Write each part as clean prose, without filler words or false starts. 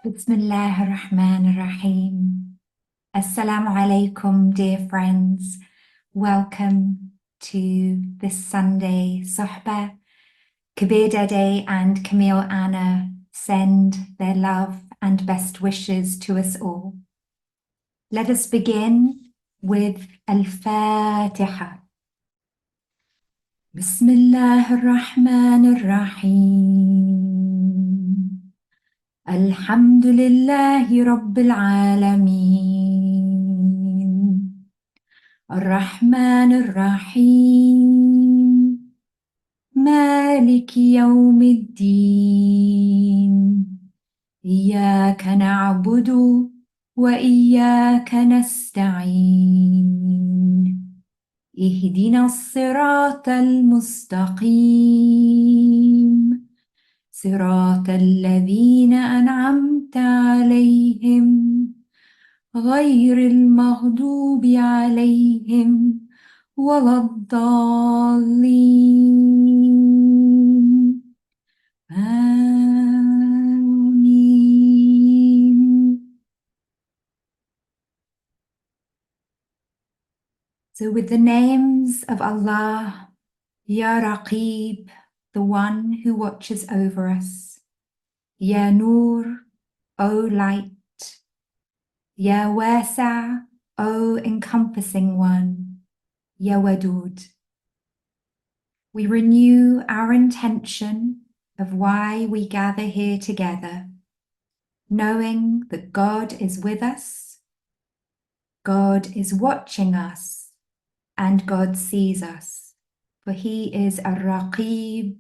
Bismillah ar-Rahman ar-Rahim. Assalamu alaikum, dear friends. Welcome to this Sunday Sohbah. Kabir Dede and Camille Anna send their love and best wishes to us all. Let us begin with Al-Fatiha. Bismillah ar-Rahman ar-Rahim. الحمد لله رب العالمين الرحمن الرحيم مالك يوم الدين إياك نعبد وإياك نستعين اهدنا الصراط المستقيم صراط الذين أنعمت عليهم غير المغضوب عليهم ولا الضالين آمين. So with the names of Allah, Ya Raqib, the one who watches over us, Ya Nur, O light, Ya Wasa, O encompassing one, Ya Wadud. We renew our intention of why we gather here together, knowing that God is with us, God is watching us, and God sees us, for He is Al-Raqib,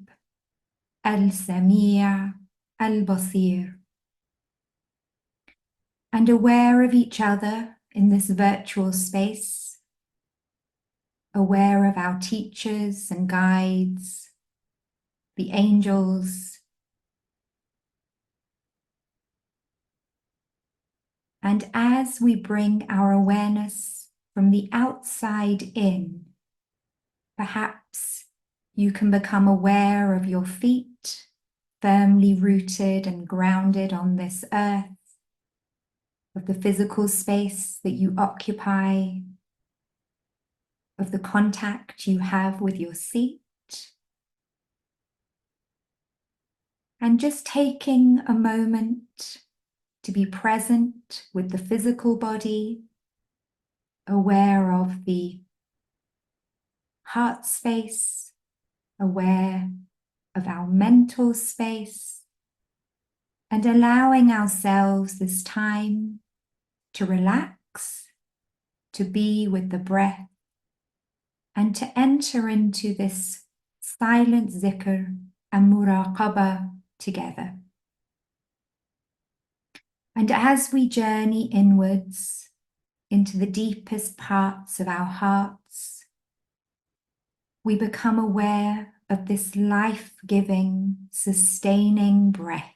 Al-Sami' Al-Basir. And aware of each other in this virtual space, aware of our teachers and guides, the angels, and as we bring our awareness from the outside in, perhaps you can become aware of your feet, firmly rooted and grounded on this earth, of the physical space that you occupy, of the contact you have with your seat, and just taking a moment to be present with the physical body, aware of the heart space, aware of our mental space, and allowing ourselves this time to relax, to be with the breath, and to enter into this silent zikr and muraqabah together. And as we journey inwards into the deepest parts of our hearts, we become aware of this life-giving, sustaining breath,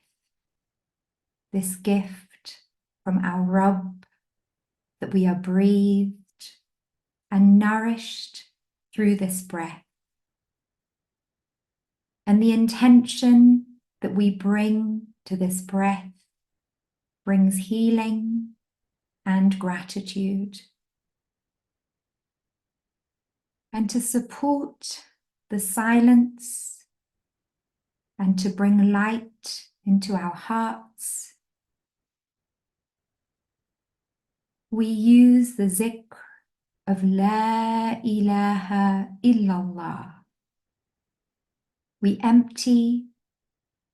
this gift from our Rabb, that we are breathed and nourished through this breath. And the intention that we bring to this breath brings healing and gratitude. And to support the silence and to bring light into our hearts, we use the zikr of La ilaha illallah. We empty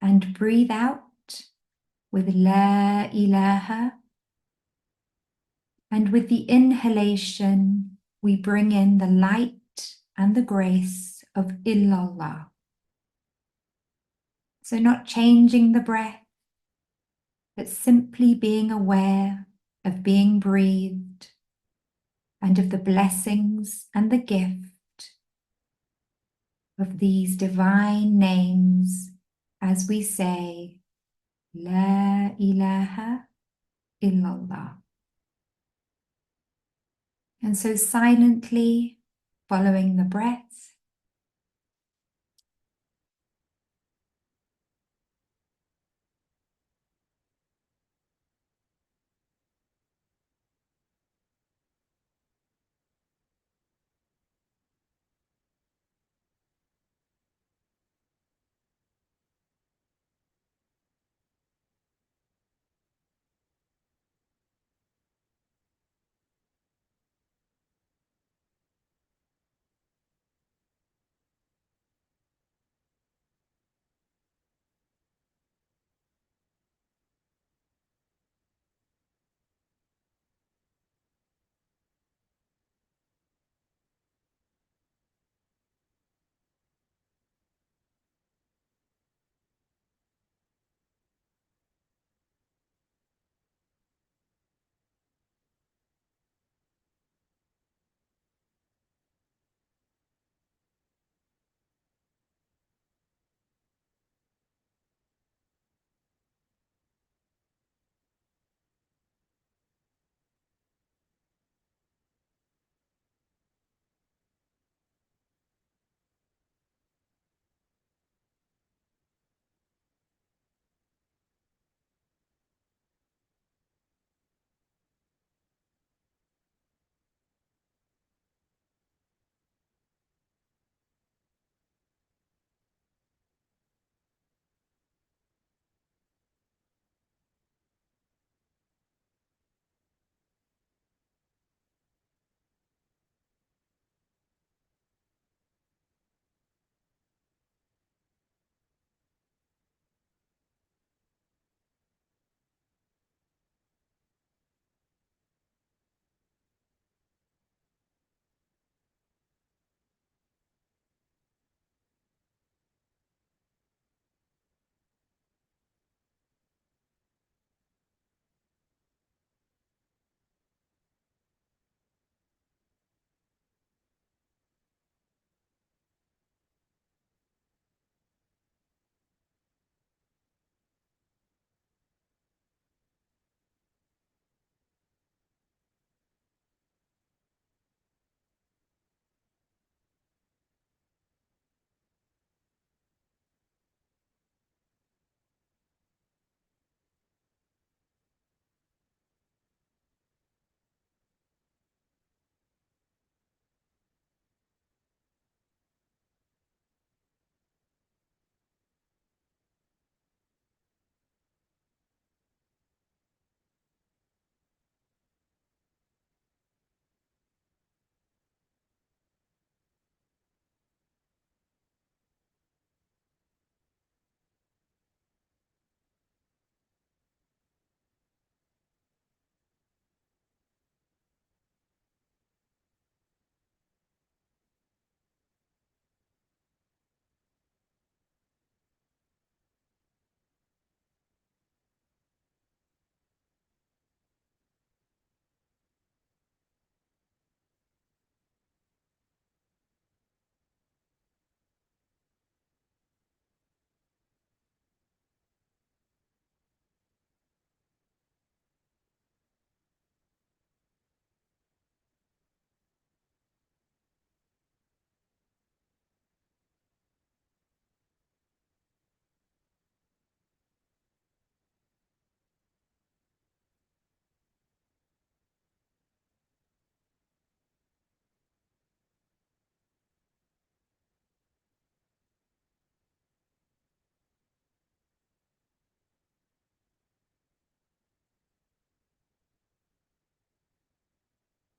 and breathe out with La ilaha, and with the inhalation we bring in the light and the grace of illallah. So not changing the breath, but simply being aware of being breathed and of the blessings and the gift of these divine names as we say La ilaha illallah. And so silently following the breath,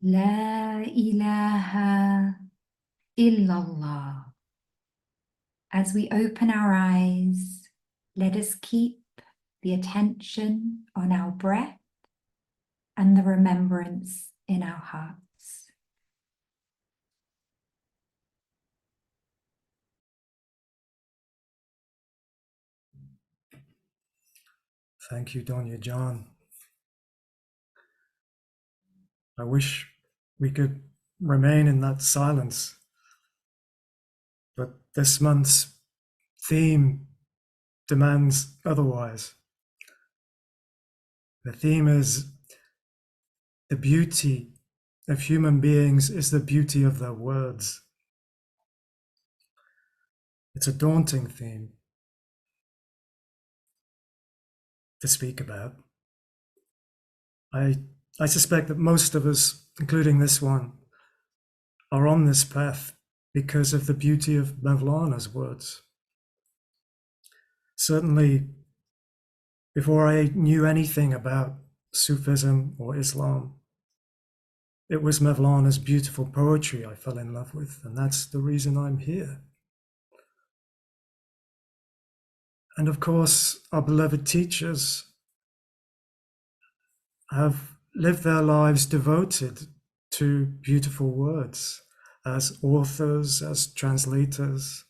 La ilaha illallah. As we open our eyes, let us keep the attention on our breath and the remembrance in our hearts. Thank you, Donia John. I wish we could remain in that silence, but this month's theme demands otherwise. The theme is the beauty of human beings is the beauty of their words. It's a daunting theme to speak about. I suspect that most of us, including this one, are on this path because of the beauty of Mevlana's words. Certainly, before I knew anything about Sufism or Islam, it was Mevlana's beautiful poetry I fell in love with, and that's the reason I'm here. And of course, our beloved teachers have lived their lives devoted to beautiful words as authors, as translators,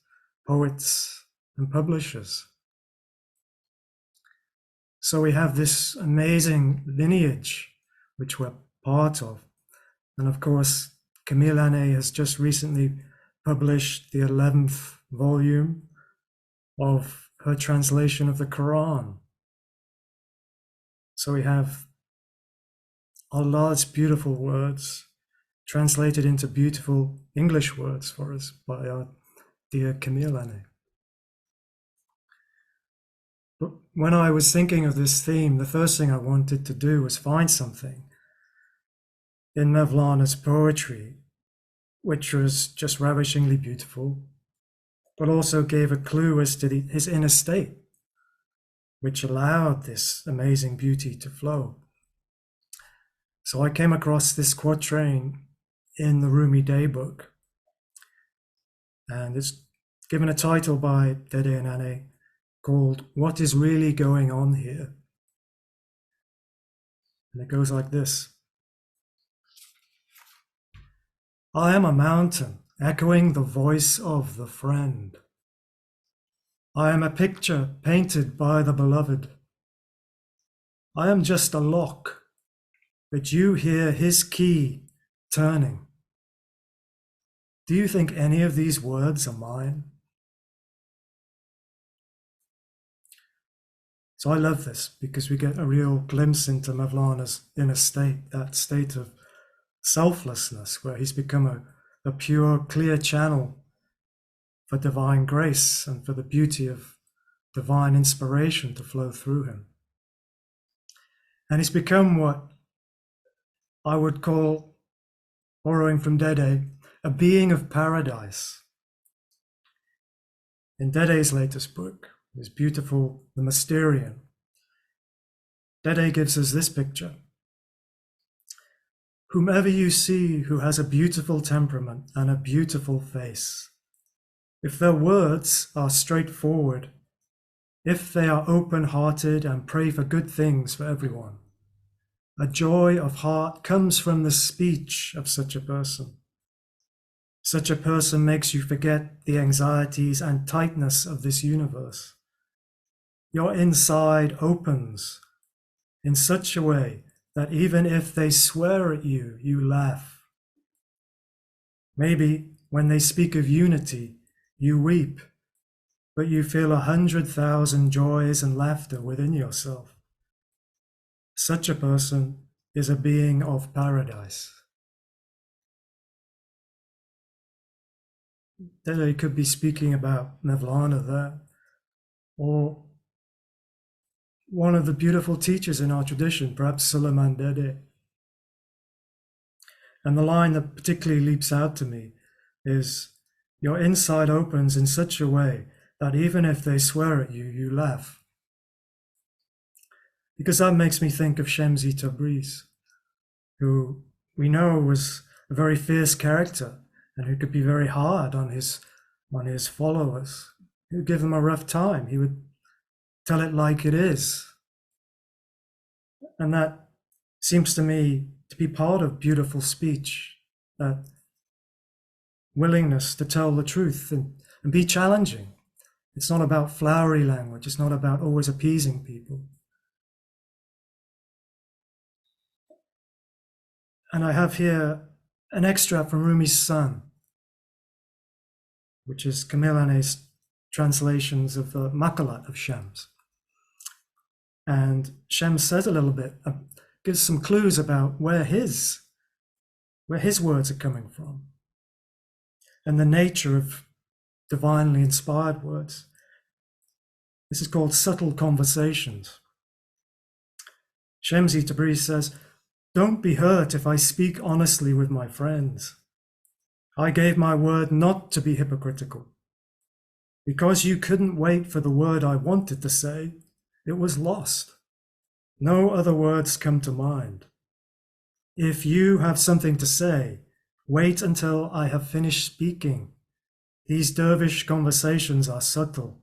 poets, and publishers. So we have this amazing lineage which we're part of. And of course, Camille Anne has just recently published the 11th volume of her translation of the Qur'an. So we have Allah's beautiful words translated into beautiful English words for us by our dear Camille Anne. But when I was thinking of this theme, the first thing I wanted to do was find something in Mevlana's poetry which was just ravishingly beautiful, but also gave a clue as to his inner state, which allowed this amazing beauty to flow. So I came across this quatrain in the Rumi Daybook, and it's given a title by Dede and Ane called "What is Really Going On Here?" And it goes like this. I am a mountain echoing the voice of the friend. I am a picture painted by the beloved. I am just a lock, but you hear his key turning. Do you think any of these words are mine? So I love this because we get a real glimpse into Mevlana's inner state, that state of selflessness, where he's become a pure, clear channel for divine grace and for the beauty of divine inspiration to flow through him. And he's become what I would call, borrowing from Dede, a being of paradise. In Dede's latest book, his beautiful The Mysterian, Dede gives us this picture. Whomever you see who has a beautiful temperament and a beautiful face, if their words are straightforward, if they are open-hearted and pray for good things for everyone, a joy of heart comes from the speech of such a person. Such a person makes you forget the anxieties and tightness of this universe. Your inside opens in such a way that even if they swear at you, you laugh. Maybe when they speak of unity, you weep, but you feel 100,000 joys and laughter within yourself. Such a person is a being of paradise. Dede could be speaking about Mevlana there, or one of the beautiful teachers in our tradition, perhaps Suleiman Dede. And the line that particularly leaps out to me is, your inside opens in such a way that even if they swear at you, you laugh. Because that makes me think of Shemsi Tabriz, who we know was a very fierce character and who could be very hard on his followers. He would give them a rough time. He would tell it like it is. And that seems to me to be part of beautiful speech, that willingness to tell the truth and be challenging. It's not about flowery language. It's not about always appeasing people. And I have here an extract from Rumi's Son, which is Camille Anne's translations of the Makalat of Shams. And Shams says a little bit, gives some clues about where his words are coming from and the nature of divinely inspired words. This is called subtle conversations. Shamsi Tabriz says, "Don't be hurt if I speak honestly with my friends. I gave my word not to be hypocritical. Because you couldn't wait for the word I wanted to say, it was lost. No other words come to mind. If you have something to say, wait until I have finished speaking. These dervish conversations are subtle.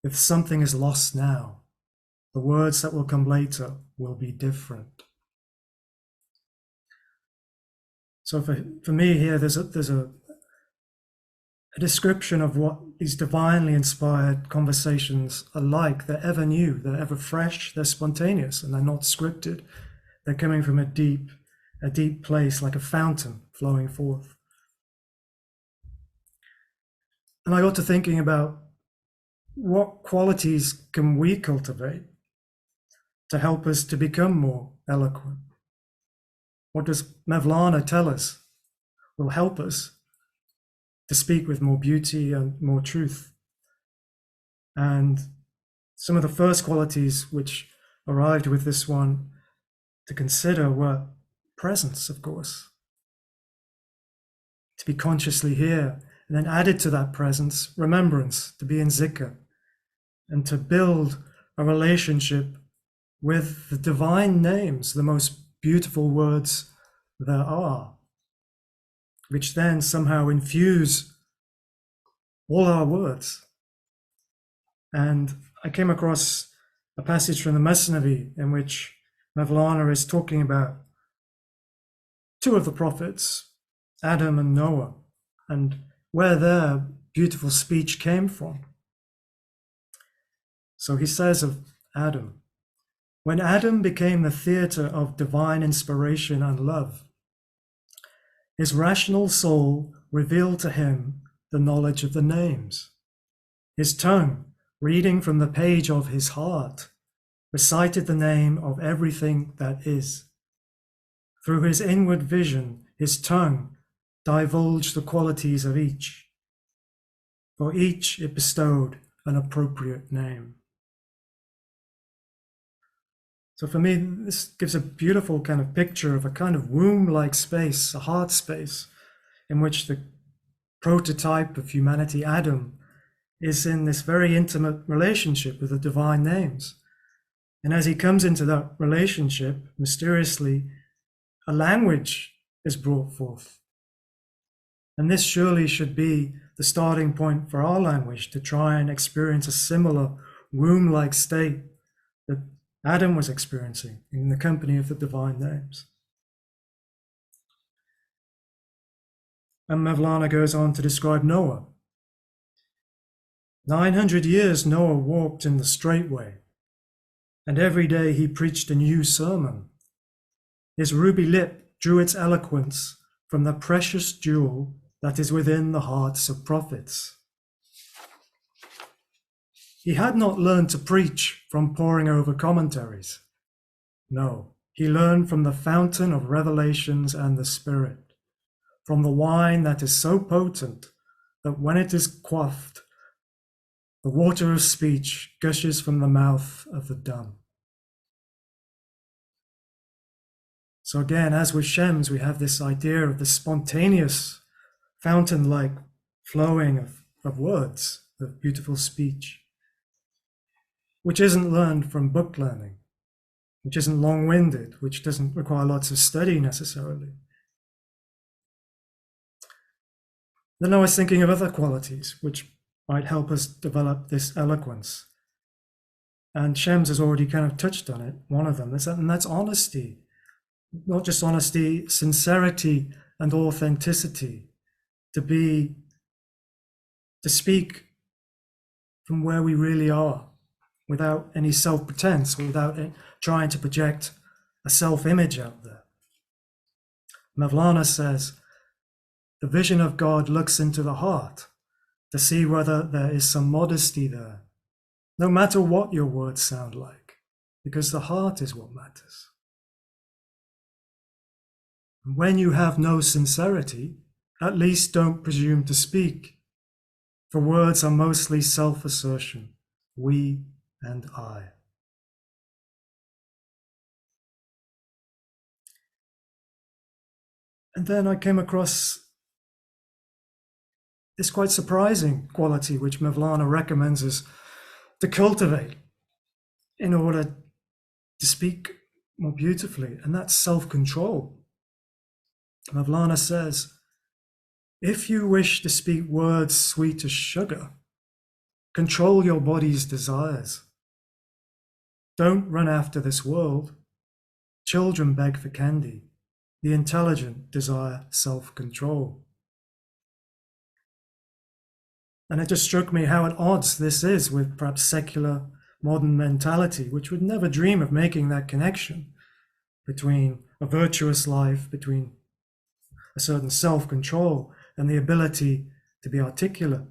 If something is lost now, the words that will come later will be different." So for me here, there's a description of what these divinely inspired conversations are like. They're ever new, they're ever fresh, they're spontaneous, and they're not scripted. They're coming from a deep place, like a fountain flowing forth. And I got to thinking about what qualities can we cultivate to help us to become more eloquent? What does Mevlana tell us will help us to speak with more beauty and more truth? And some of the first qualities which arrived with this one to consider were presence, of course. To be consciously here, and then added to that presence, remembrance, to be in zikr, and to build a relationship with the divine names, the most beautiful words there are, which then somehow infuse all our words. And I came across a passage from the Masnavi in which Mevlana is talking about two of the prophets, Adam and Noah, and where their beautiful speech came from. So he says of Adam, "When Adam became the theatre of divine inspiration and love, his rational soul revealed to him the knowledge of the names. His tongue, reading from the page of his heart, recited the name of everything that is. Through his inward vision, his tongue divulged the qualities of each. For each it bestowed an appropriate name." So for me, this gives a beautiful kind of picture of a kind of womb-like space, a heart space, in which the prototype of humanity, Adam, is in this very intimate relationship with the divine names. And as he comes into that relationship, mysteriously, a language is brought forth. And this surely should be the starting point for our language, to try and experience a similar womb-like state that Adam was experiencing in the company of the divine names. And Mevlana goes on to describe Noah. 900 years Noah walked in the straight way, and every day he preached a new sermon. His ruby lip drew its eloquence from the precious jewel that is within the hearts of prophets. He had not learned to preach from poring over commentaries. No, he learned from the fountain of revelations and the Spirit, from the wine that is so potent that when it is quaffed, the water of speech gushes from the mouth of the dumb. So again, as with Shams, we have this idea of the spontaneous fountain-like flowing of words, of beautiful speech, which isn't learned from book learning. which isn't long-winded, which doesn't require lots of study necessarily. Then I was thinking of other qualities which might help us develop this eloquence. And Shems has already kind of touched on it. One of them is that, and that's honesty. Not just honesty, sincerity and authenticity. To speak from where we really are, without any self-pretense, without trying to project a self-image out there. Mevlana says, the vision of God looks into the heart to see whether there is some modesty there, no matter what your words sound like, because the heart is what matters. And when you have no sincerity, at least don't presume to speak, for words are mostly self-assertion, we and I. And then I came across this quite surprising quality which Mevlana recommends us to cultivate in order to speak more beautifully, and that's self-control. Mevlana says, if you wish to speak words sweet as sugar, control your body's desires. Don't run after this world. Children beg for candy. The intelligent desire self-control. And it just struck me how at odds this is with perhaps secular modern mentality, which would never dream of making that connection between a virtuous life, between a certain self-control and the ability to be articulate.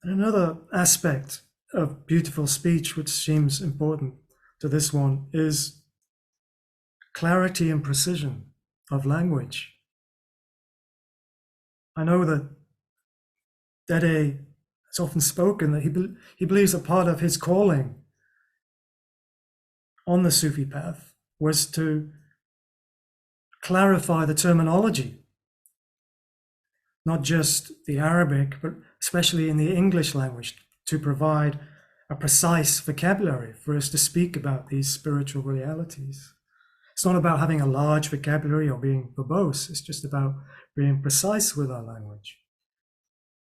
And another aspect of beautiful speech, which seems important to this one, is clarity and precision of language. I know that Dede has often spoken that he believes that part of his calling on the Sufi path was to clarify the terminology, not just the Arabic, but especially in the English language, to provide a precise vocabulary for us to speak about these spiritual realities. It's not about having a large vocabulary or being verbose, it's just about being precise with our language.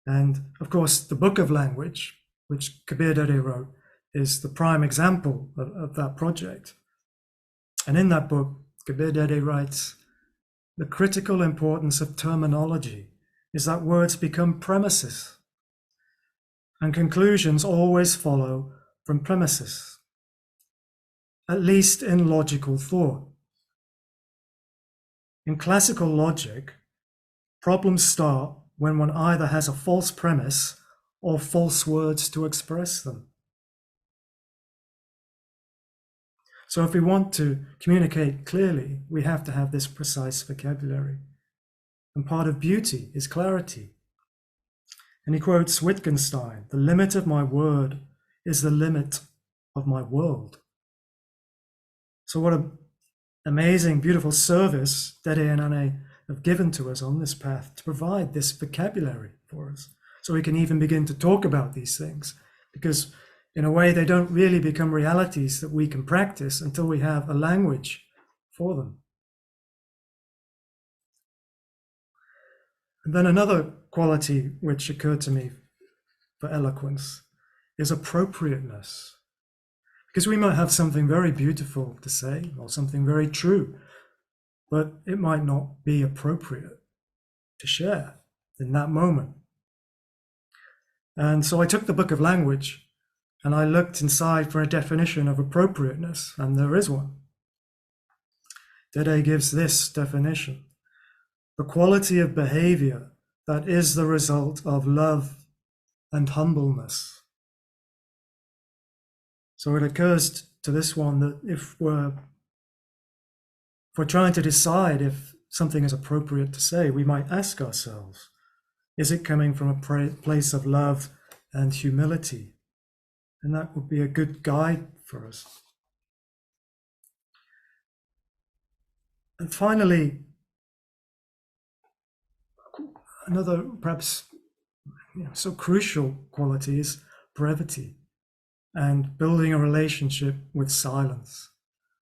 And of course, the Book of Language, which Kabir Dede wrote, is the prime example of that project. And in that book, Kabir Dede writes, the critical importance of terminology is that words become premises, and conclusions always follow from premises, at least in logical thought. In classical logic, problems start when one either has a false premise or false words to express them. So if we want to communicate clearly, we have to have this precise vocabulary. And part of beauty is clarity. And he quotes Wittgenstein, the limit of my word is the limit of my world. So what an amazing, beautiful service Dede and Ane have given to us on this path to provide this vocabulary for us, so we can even begin to talk about these things, because in a way they don't really become realities that we can practice until we have a language for them. And then another quality which occurred to me for eloquence is appropriateness, because we might have something very beautiful to say or something very true, but it might not be appropriate to share in that moment. And so I took the Book of Language and I looked inside for a definition of appropriateness, and there is one. Dede gives this definition: the quality of behavior that is the result of love and humbleness. So it occurs to this one that if we're trying to decide if something is appropriate to say, we might ask ourselves, is it coming from a place of love and humility? And that would be a good guide for us. And finally, another perhaps so crucial quality is brevity. and building a relationship with silence,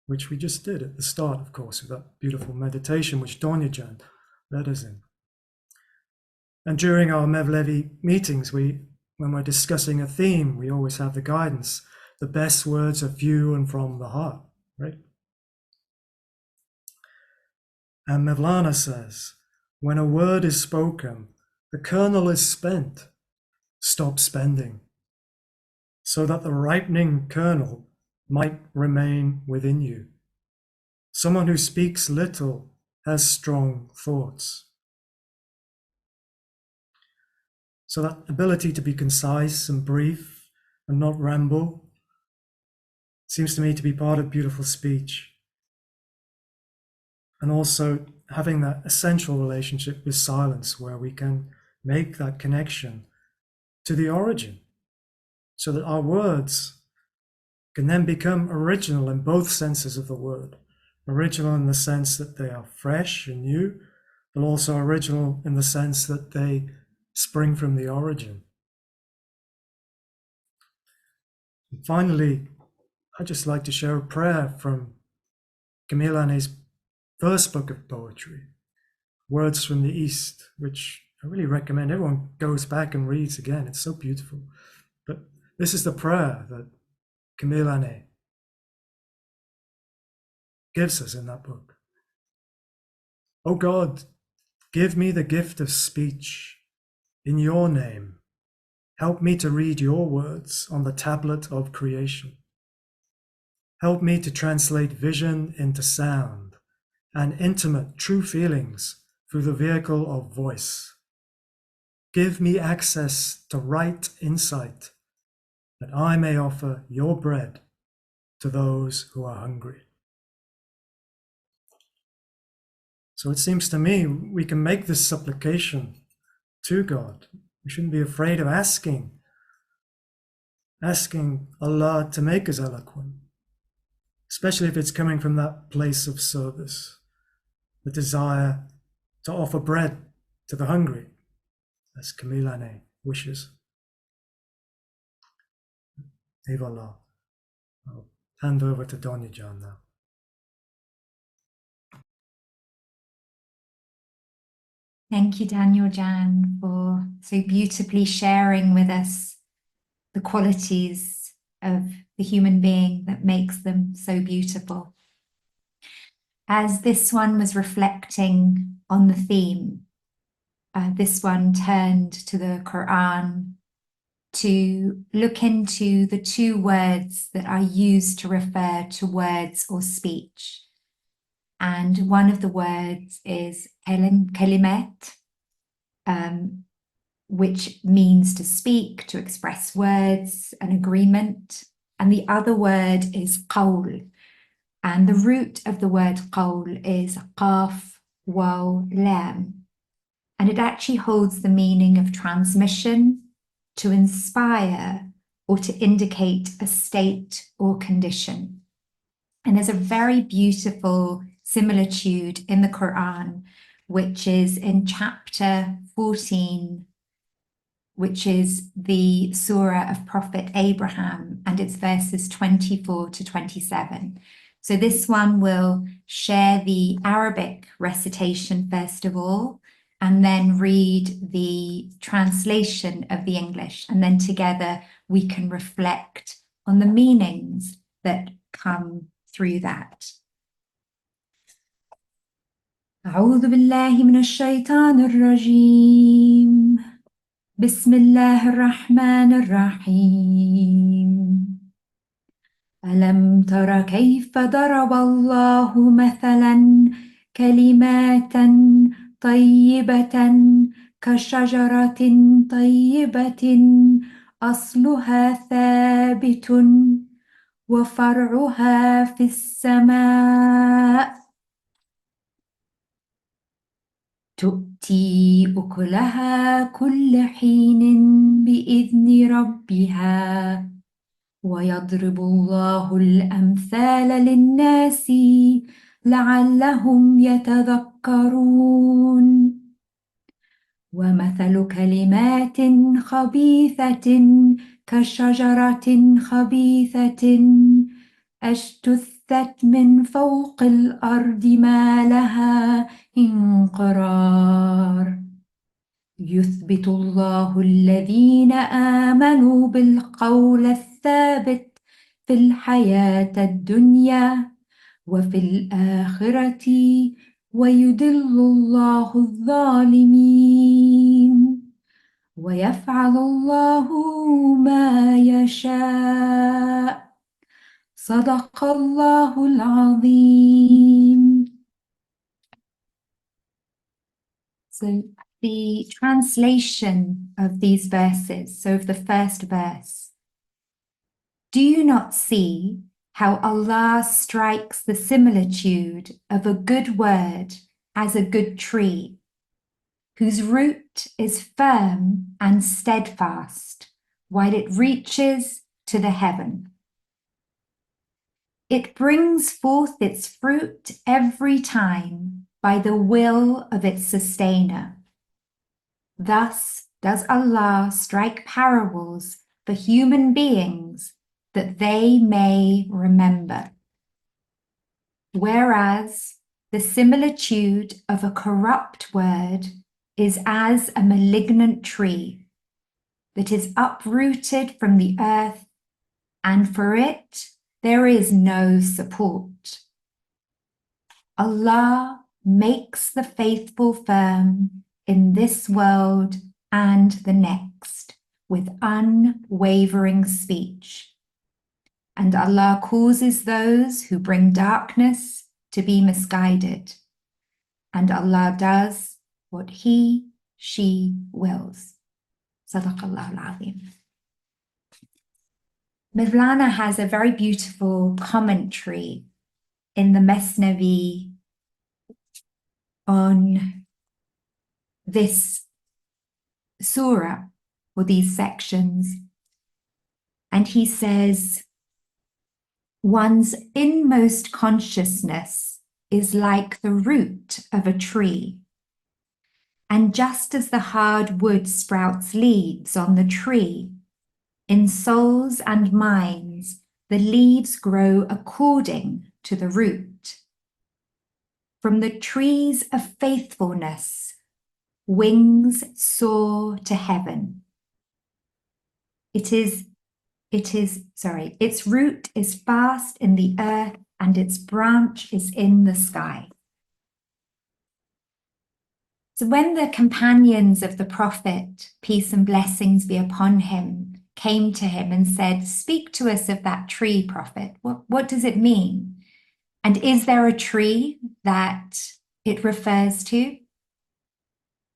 which we just did at the start, of course, with that beautiful meditation which Donia led us in. And during our Mevlevi meetings, when we're discussing a theme, we always have the guidance. The best words are few and from the heart, right? And Mevlana says, when a word is spoken, the kernel is spent. Stop spending, so that the ripening kernel might remain within you. Someone who speaks little has strong thoughts. So that ability to be concise and brief and not ramble seems to me to be part of beautiful speech. And also having that essential relationship with silence where we can make that connection to the origin so that our words can then become original in both senses of the word. Original in the sense that they are fresh and new, but also original in the sense that they spring from the origin. And finally, I'd just like to share a prayer from Camillane's first book of poetry, Words from the East, which I really recommend everyone goes back and reads again. It's so beautiful. But this is the prayer that Camillane gives us in that book. Oh God, give me the gift of speech in your name. Help me to read your words on the tablet of creation. Help me to translate vision into sound and intimate true feelings through the vehicle of voice. Give me access to right insight that I may offer your bread to those who are hungry. So it seems to me we can make this supplication to God. We shouldn't be afraid of asking Allah to make us eloquent, especially if it's coming from that place of service, the desire to offer bread to the hungry, as Camillane wishes. Evallah. I'll hand over to Donia now. Thank you, Daniel Jan, for so beautifully sharing with us the qualities of the human being that makes them so beautiful. As this one was reflecting on the theme, this one turned to the Qur'an to look into the two words that are used to refer to words or speech. And one of the words is kalimat, which means to speak, to express words, an agreement. And the other word is qawl. And the root of the word qawl is qaf, waw, lam. And it actually holds the meaning of transmission, to inspire, or to indicate a state or condition. And there's a very beautiful similitude in the Qur'an, which is in chapter 14, which is the surah of Prophet Abraham, and it's verses 24 to 27. So this one will share the Arabic recitation first of all, and then read the translation of the English. And then together we can reflect on the meanings that come through that. أعوذ بالله من الشيطان الرجيم. بسم الله الرحمن الرحيم. ألم تر كيف ضرب الله مثلا كلمات طيبة كشجرة طيبة أصلها ثابت وفرعها في السماء تؤتي أكلها كل حين بإذن ربها ويضرب الله الأمثال للناس لعلهم يتذكرون ومثل كلمات خبيثة كشجرة خبيثة اجتثت من فوق الأرض ما لها من قرار يثبت الله الذين آمنوا بالقول الثابت في الحياة الدنيا وفي الآخرة ويدل الله الظالمين ويفعل الله ما يشاء صدق الله العظيم. So the translation of these verses, so of the first verse. Do you not see how Allah strikes the similitude of a good word as a good tree, whose root is firm and steadfast, while it reaches to the heaven? It brings forth its fruit every time by the will of its sustainer. Thus does Allah strike parables for human beings that they may remember. Whereas the similitude of a corrupt word is as a malignant tree that is uprooted from the earth, and for it there is no support. Allah makes the faithful firm in this world and the next with unwavering speech. And Allah causes those who bring darkness to be misguided. And Allah does what He, she wills. Sadaqallahu al-Azim. Mevlana has a very beautiful commentary in the Mesnavi on this surah, or these sections. And he says, one's inmost consciousness is like the root of a tree. And just as the hard wood sprouts leaves on the tree, in souls and minds, the leaves grow according to the root. From the trees of faithfulness, wings soar to heaven. Its root is fast in the earth and its branch is in the sky. So when the companions of the Prophet, peace and blessings be upon him, came to him and said, "Speak to us of that tree, Prophet. What does it mean? And is there a tree that it refers to?"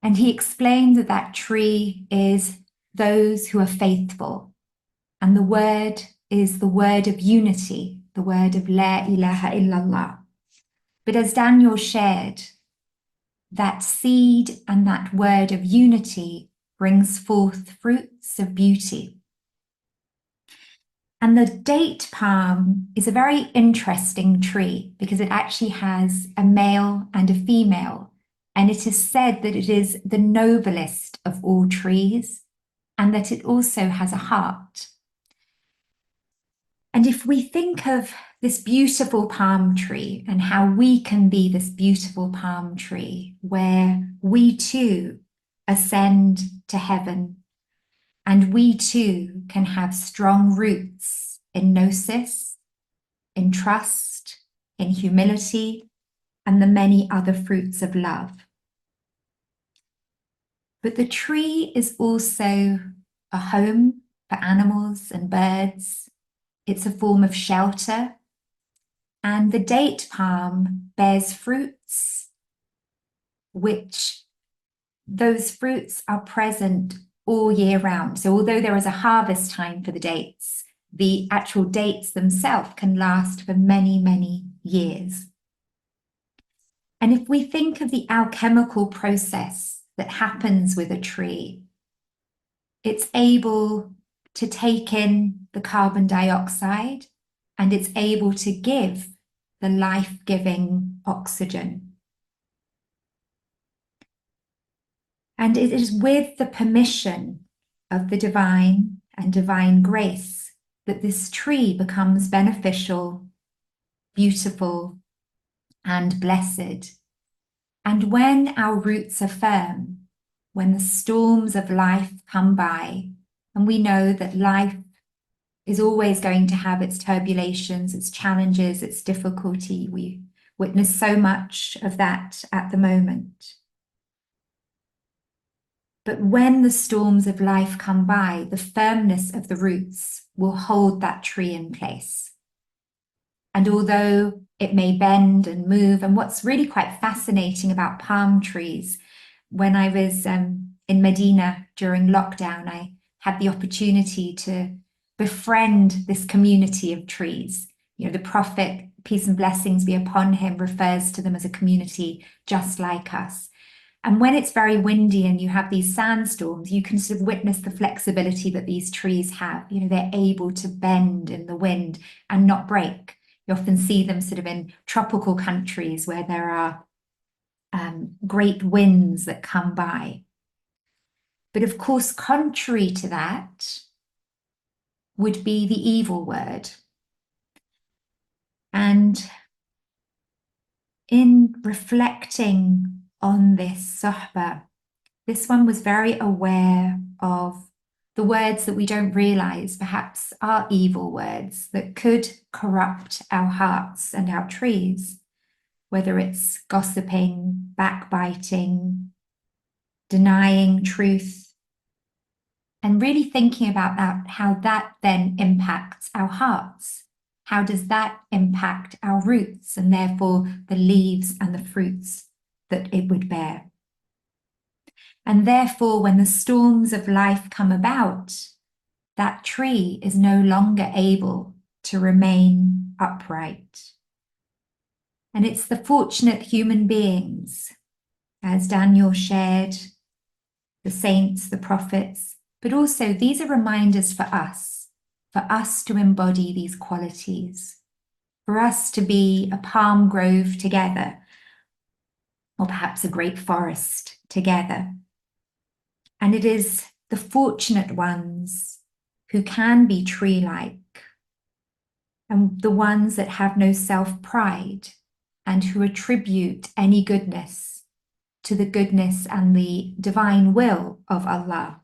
And he explained that that tree is those who are faithful. And the word is the word of unity, the word of La ilaha illallah. But as Daniel shared, that seed and that word of unity brings forth fruits of beauty. And the date palm is a very interesting tree because it actually has a male and a female. And it is said that it is the noblest of all trees and that it also has a heart. And if we think of this beautiful palm tree and how we can be this beautiful palm tree where we too ascend to heaven and we too can have strong roots in gnosis, in trust, in humility, and the many other fruits of love. But the tree is also a home for animals and birds. It's a form of shelter. And the date palm bears fruits, which those fruits are present all year round. So although there is a harvest time for the dates, the actual dates themselves can last for many, many years. And if we think of the alchemical process that happens with a tree, it's able to take in the carbon dioxide and it's able to give the life-giving oxygen. And it is with the permission of the divine and divine grace that this tree becomes beneficial, beautiful, and blessed. And when our roots are firm, when the storms of life come by, and we know that life is always going to have its turbulations, its challenges, its difficulty. We witness so much of that at the moment. But when the storms of life come by, the firmness of the roots will hold that tree in place. And although it may bend and move, and what's really quite fascinating about palm trees, when I was in Medina during lockdown, I had the opportunity to befriend this community of trees. You know, the Prophet, peace and blessings be upon him, refers to them as a community just like us. And when it's very windy and you have these sandstorms, you can sort of witness the flexibility that these trees have. You know, they're able to bend in the wind and not break. You often see them sort of in tropical countries where there are great winds that come by. But of course, contrary to that would be the evil word. And in reflecting on this sohbah, this one was very aware of the words that we don't realize perhaps are evil words that could corrupt our hearts and our trees, whether it's gossiping, backbiting, denying truth, and really thinking about that, how that then impacts our hearts. How does that impact our roots and therefore the leaves and the fruits that it would bear? And therefore, when the storms of life come about, that tree is no longer able to remain upright. And it's the fortunate human beings, as Daniel shared, the saints, the prophets, but also these are reminders for us to embody these qualities, for us to be a palm grove together, or perhaps a great forest together. And it is the fortunate ones who can be tree-like, and the ones that have no self-pride and who attribute any goodness to the goodness and the divine will of Allah.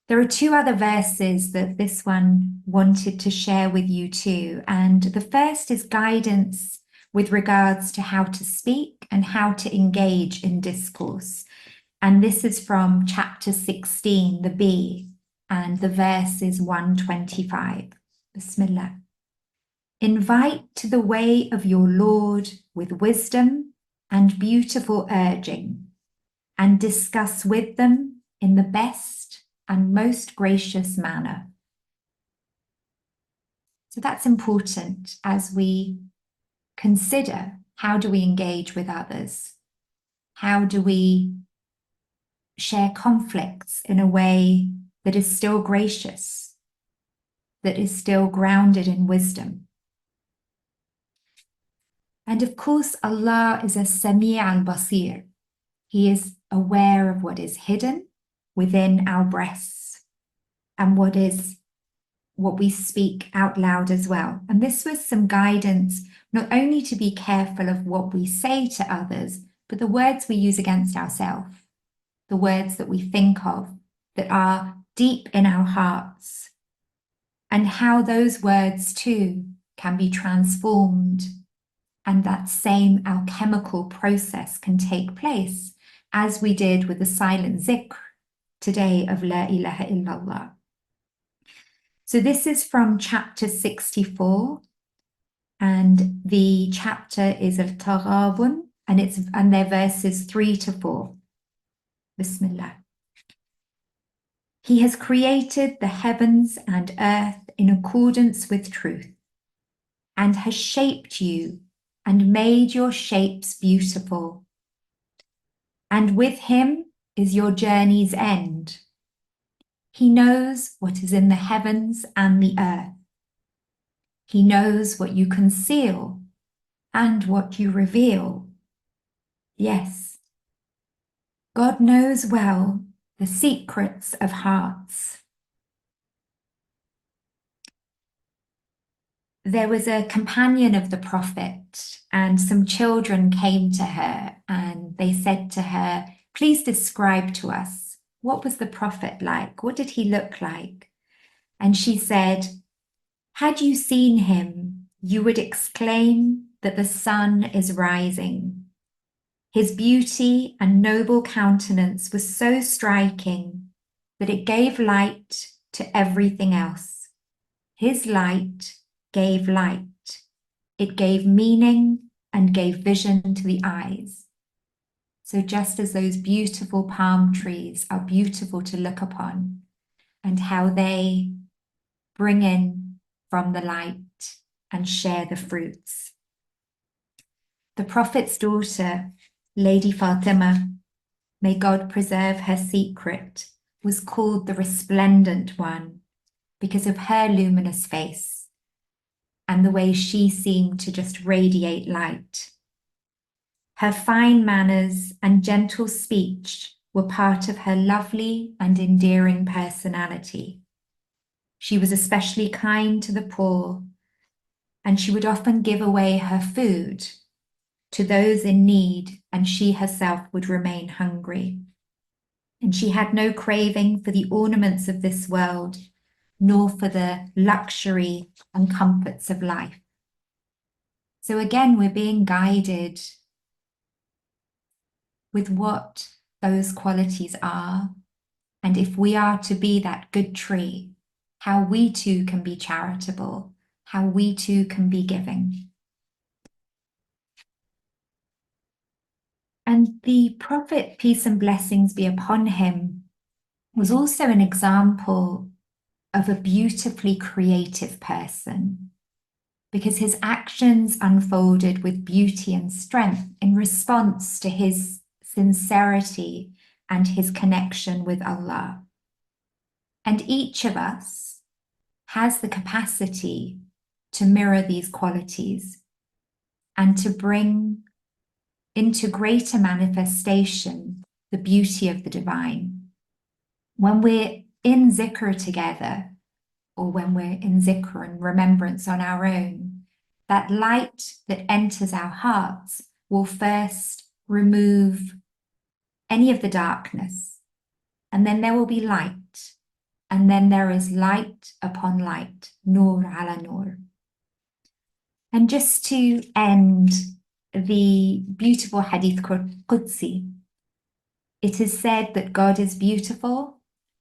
There are two other verses that this one wanted to share with you too. And the first is guidance with regards to how to speak and how to engage in discourse. And this is from chapter 16, the B, and the verse is 125. Bismillah. Invite to the way of your Lord with wisdom and beautiful urging, and discuss with them in the best and most gracious manner. So that's important as we consider, how do we engage with others? How do we share conflicts in a way that is still gracious, that is still grounded in wisdom? And of course, Allah is a Sami' al-Basir. He is aware of what is hidden within our breasts and what we speak out loud as well. And this was some guidance, not only to be careful of what we say to others, but the words we use against ourselves, the words that we think of that are deep in our hearts, and how those words too can be transformed, and that same alchemical process can take place, as we did with the silent zikr today of La ilaha illallah. So this is from chapter 64, and the chapter is Al-Taghabun, and their verses 3 to 4. Bismillah. He has created the heavens and earth in accordance with truth, and has shaped you and made your shapes beautiful. And with him is your journey's end. He knows what is in the heavens and the earth. He knows what you conceal and what you reveal. Yes, God knows well the secrets of hearts. there was a companion of the Prophet, and some children came to her and they said to her, please describe to us, what was the Prophet like? What did he look like? And she said, had you seen him, you would exclaim that the sun is rising. His beauty and noble countenance was so striking that it gave light to everything else. His light gave light. It gave meaning and gave vision to the eyes. So just as those beautiful palm trees are beautiful to look upon, and how they bring in from the light and share the fruits. The Prophet's daughter, Lady Fatima, may God preserve her secret, was called the Resplendent One because of her luminous face and the way she seemed to just radiate light. Her fine manners and gentle speech were part of her lovely and endearing personality. She was especially kind to the poor, and she would often give away her food to those in need, and she herself would remain hungry. And she had no craving for the ornaments of this world, nor for the luxury and comforts of life. So again, we're being guided with what those qualities are, and if we are to be that good tree, how we too can be charitable, how we too can be giving. And the Prophet, peace and blessings be upon him, was also an example of a beautifully creative person, because his actions unfolded with beauty and strength in response to his sincerity and his connection with Allah. And each of us has the capacity to mirror these qualities and to bring into greater manifestation the beauty of the divine. When we're in zikr together, or when we're in zikr and remembrance on our own, that light that enters our hearts will first remove any of the darkness, and then there will be light, and then there is light upon light, nur ala nur. And just to end the beautiful hadith Qudsi, it is said that God is beautiful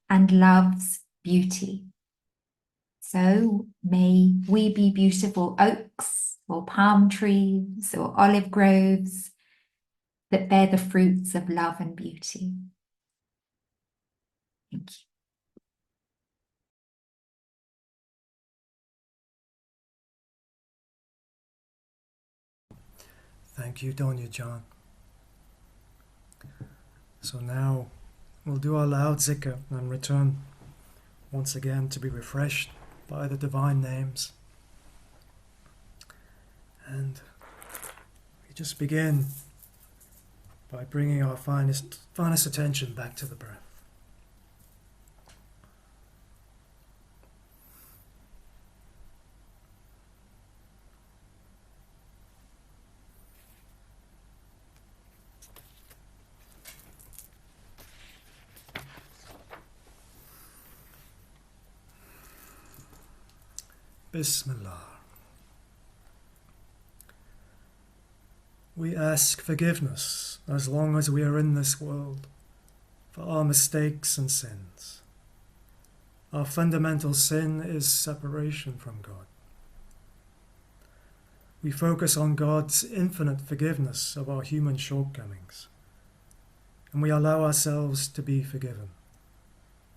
and loves beauty. So may we be beautiful oaks or palm trees or olive groves that bear the fruits of love and beauty. Thank you. Thank you, Donia John. So now we'll do our loud zikr and return once again to be refreshed by the divine names. And we just begin by bringing our finest attention back to the breath. Bismillah. We ask forgiveness as long as we are in this world for our mistakes and sins. Our fundamental sin is separation from God. We focus on God's infinite forgiveness of our human shortcomings, and we allow ourselves to be forgiven.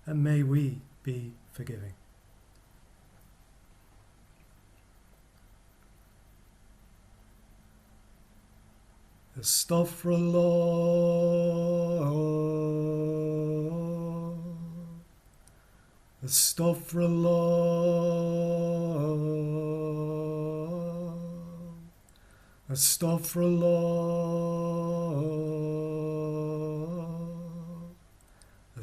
And may we be forgiving. Astaghfirullah, Astaghfirullah, Astaghfirullah,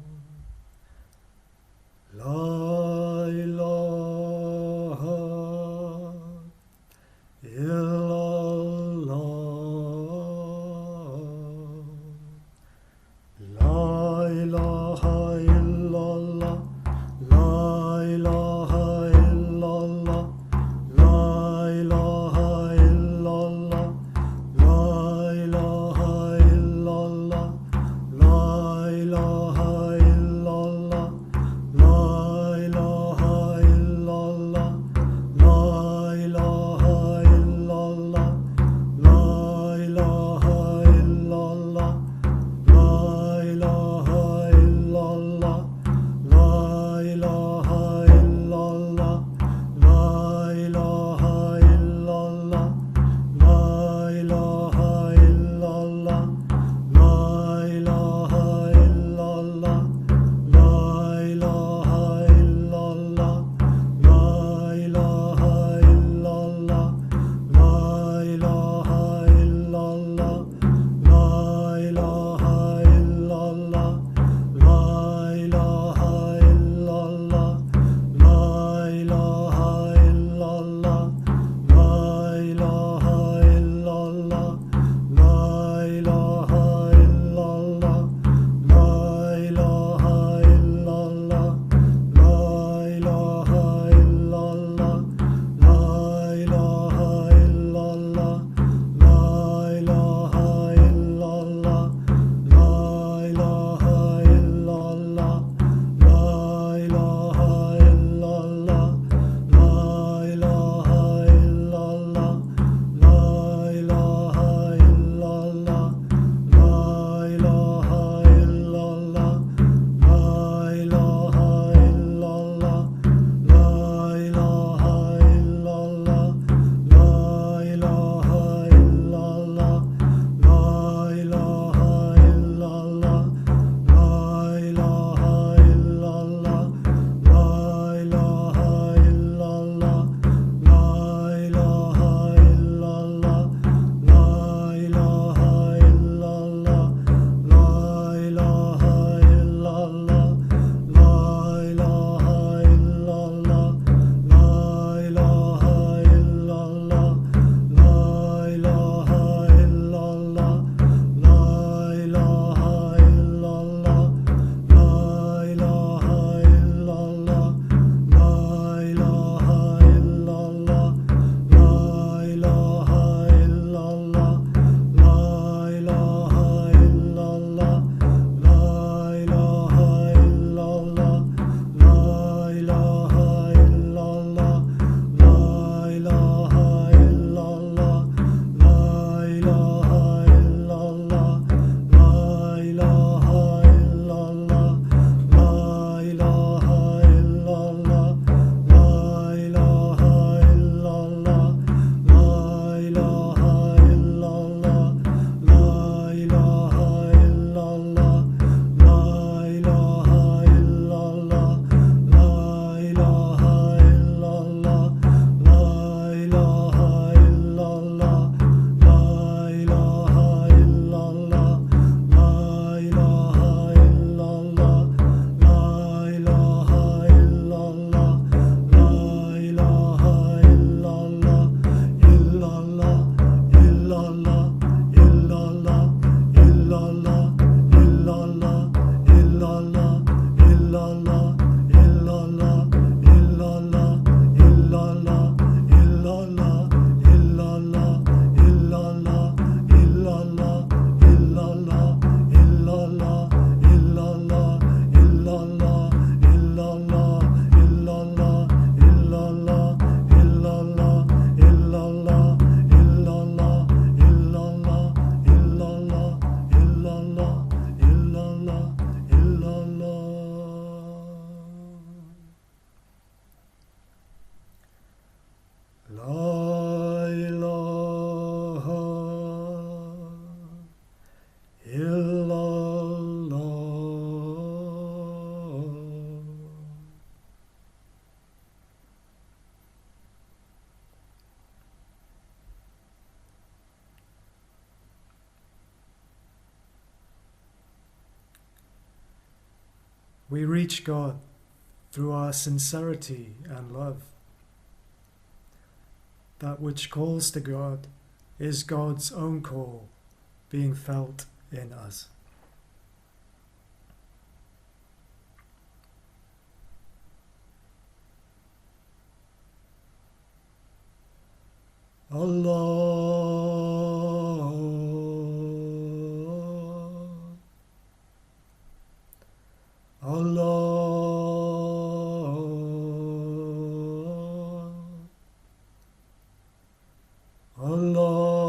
We reach God through our sincerity and love. That which calls to God is God's own call being felt in us. Allah, Allah, Allah,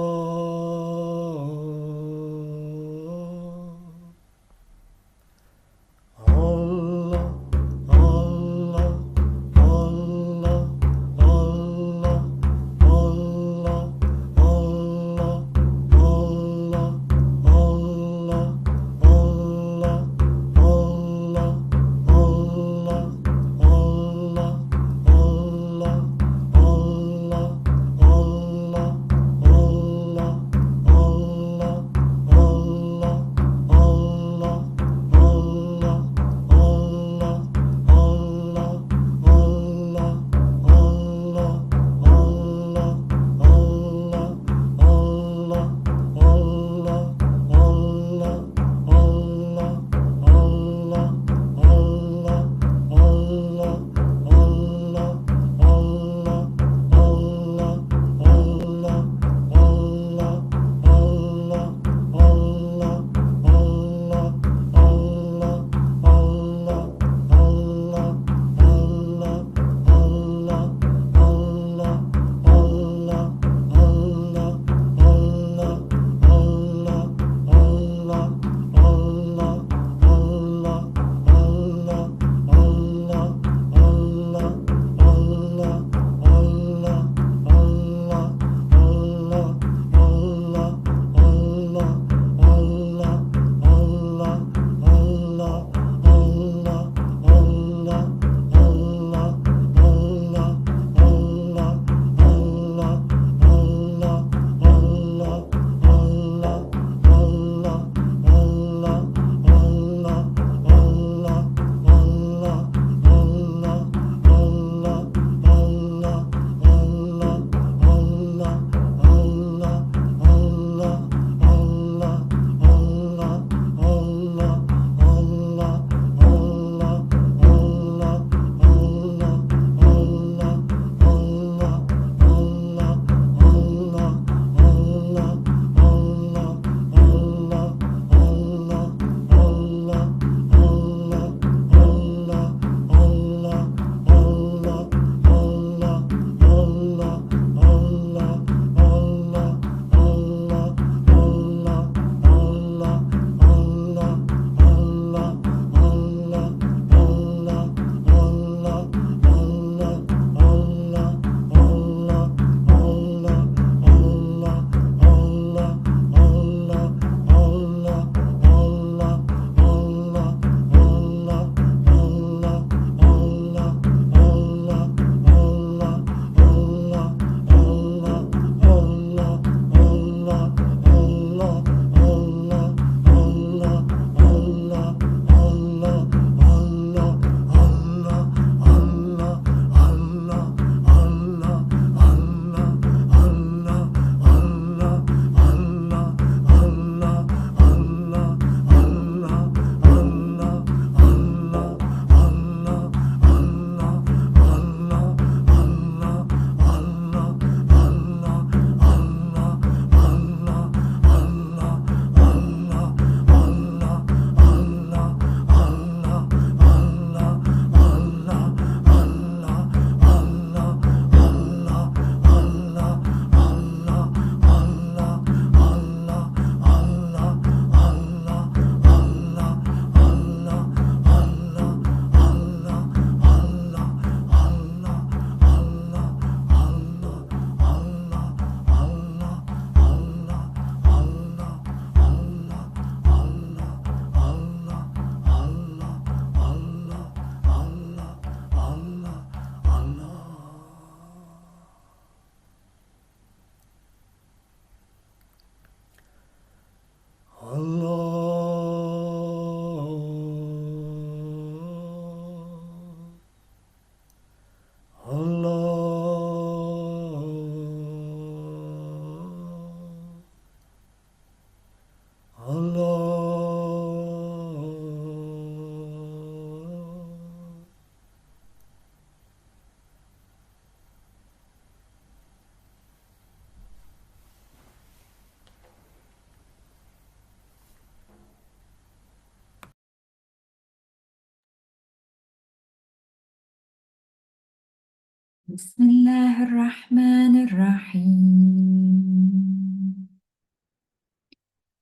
بسم الله الرحمن الرحيم.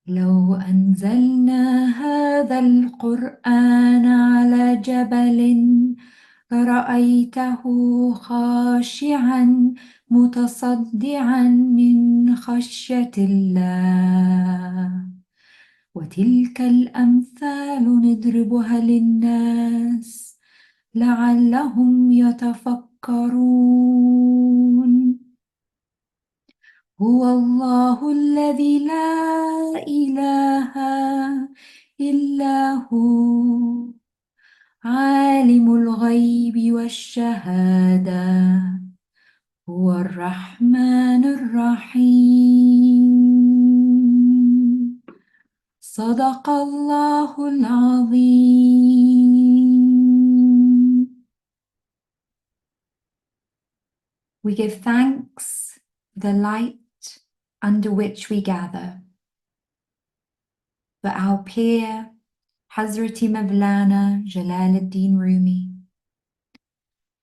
لو أنزلنا هذا القرآن على جبل لرأيته خاشعا متصدعا من خشية الله. وتلك الأمثال نضربها للناس لعلهم يتفكرون. هو الله الذي لا إله إلا هو عالم الغيب والشهادة هو الرحمن الرحيم. صدق الله العظيم. We give thanks for the light under which we gather, for our peer Hazrati Mevlana Jalaluddin Rumi,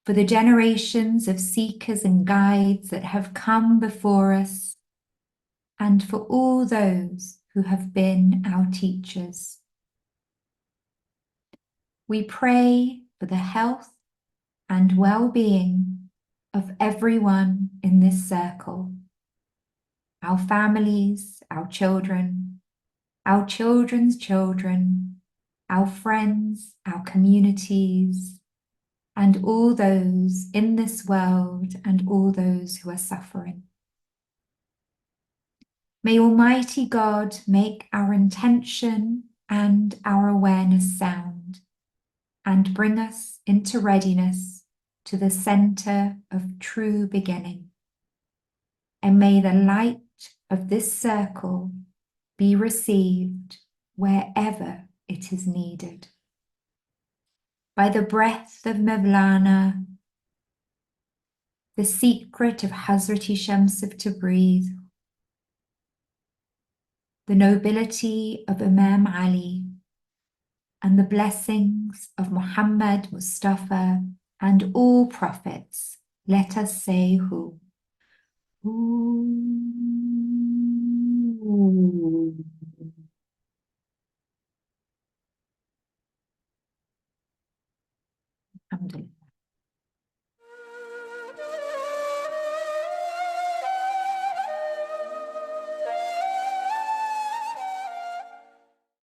for the generations of seekers and guides that have come before us, and for all those who have been our teachers. We pray for the health and well-being of everyone in this circle, our families, our children, our children's children, our friends, our communities, and all those in this world and all those who are suffering. May Almighty God make our intention and our awareness sound and bring us into readiness to the center of true beginning. And may the light of this circle be received wherever it is needed. By the breath of Mevlana, the secret of Hazrati Shams of Tabriz, the nobility of Imam Ali, and the blessings of Muhammad Mustafa and all prophets, let us say who. Alhamdulillah.